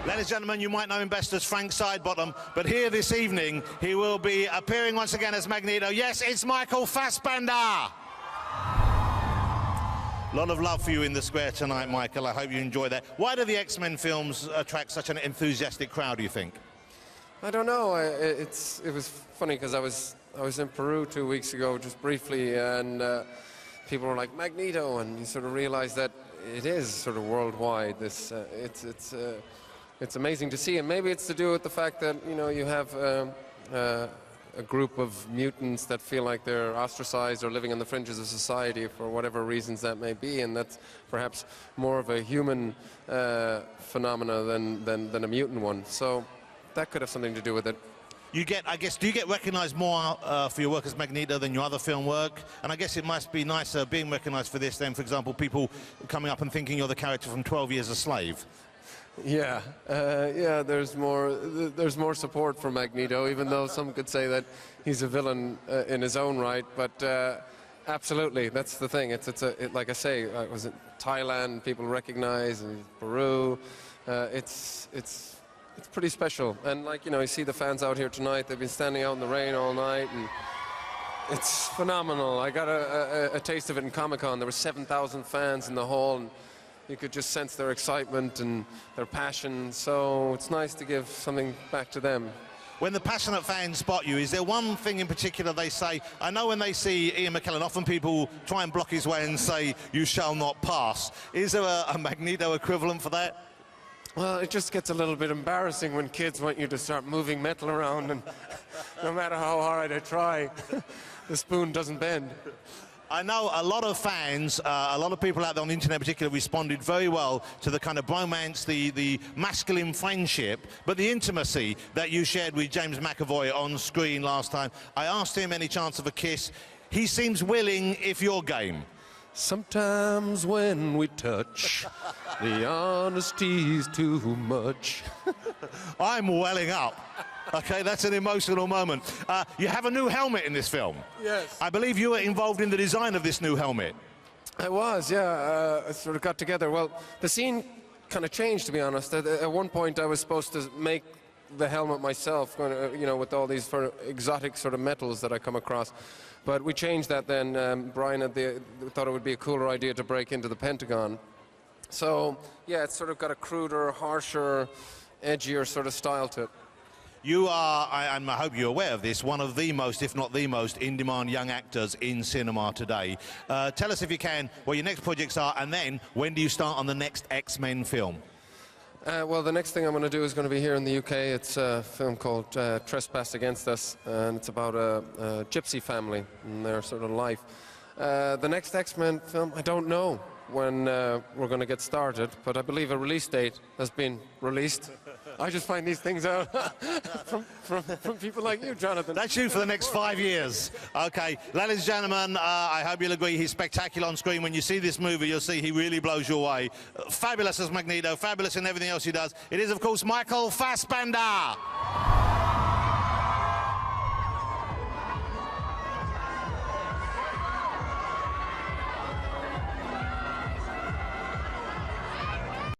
Ladies and gentlemen, you might know him best as Frank Sidebottom, but here this evening, he will be appearing once again as Magneto. Yes, it's Michael Fassbender! A lot of love for you in the square tonight, Michael. I hope you enjoy that. Why do the X-Men films attract such an enthusiastic crowd, do you think? I don't know. It was funny because I was in Peru 2 weeks ago, just briefly, and people were like, Magneto, and you sort of realize that it is sort of worldwide. It's amazing to see, and maybe it's to do with the fact that, you know, you have a group of mutants that feel like they're ostracized or living on the fringes of society for whatever reasons that may be, and that's perhaps more of a human phenomena than a mutant one. So that could have something to do with it. You get, I guess, do you get recognized more for your work as Magneto than your other film work? And I guess it must be nicer being recognized for this than, for example, people coming up and thinking you're the character from 12 Years a Slave. Yeah, yeah. There's more support for Magneto, even though some could say that he's a villain in his own right. But absolutely, that's the thing. Like I say, I was in Thailand. People recognize, and Peru. It's pretty special. And like, you know, you see the fans out here tonight. They've been standing out in the rain all night, and it's phenomenal. I got a taste of it in Comic-Con. There were 7,000 fans in the hall, and you could just sense their excitement and their passion, so it's nice to give something back to them. When the passionate fans spot you, is there one thing in particular they say? I know when they see Ian McKellen, often people try and block his way and say, "You shall not pass." Is there a Magneto equivalent for that? Well, it just gets a little bit embarrassing when kids want you to start moving metal around, and no matter how hard I try, the spoon doesn't bend. I know a lot of fans, a lot of people out there on the internet in particular, responded very well to the kind of bromance, the masculine friendship, but the intimacy that you shared with James McAvoy on screen last time. I asked him any chance of a kiss. He seems willing if you're game. Sometimes when we touch, the honesty's too much. I'm welling up. Okay, that's an emotional moment. You have a new helmet in this film. Yes. I believe you were involved in the design of this new helmet. I was, yeah. I sort of got together. Well, the scene kind of changed, to be honest. At one point, I was supposed to make the helmet myself, you know, with all these exotic sort of metals that I come across. But we changed that then. Brian thought it would be a cooler idea to break into the Pentagon. So, yeah, it's sort of got a cruder, harsher, edgier sort of style to it. You are, and I hope you're aware of this, one of the most, if not the most, in-demand young actors in cinema today. Tell us, if you can, what your next projects are, and then when do you start on the next X-Men film? Well, the next thing I'm going to do is going to be here in the UK. It's a film called Trespass Against Us, and it's about a gypsy family and their sort of life. The next X-Men film, I don't know when we're going to get started, but I believe a release date has been released. I just find these things out from people like you, Jonathan. That's you for the next 5 years. Okay, ladies and gentlemen, I hope you'll agree he's spectacular on screen. When you see this movie, you'll see he really blows your way. Fabulous as Magneto, fabulous in everything else he does. It is, of course, Michael Fassbender.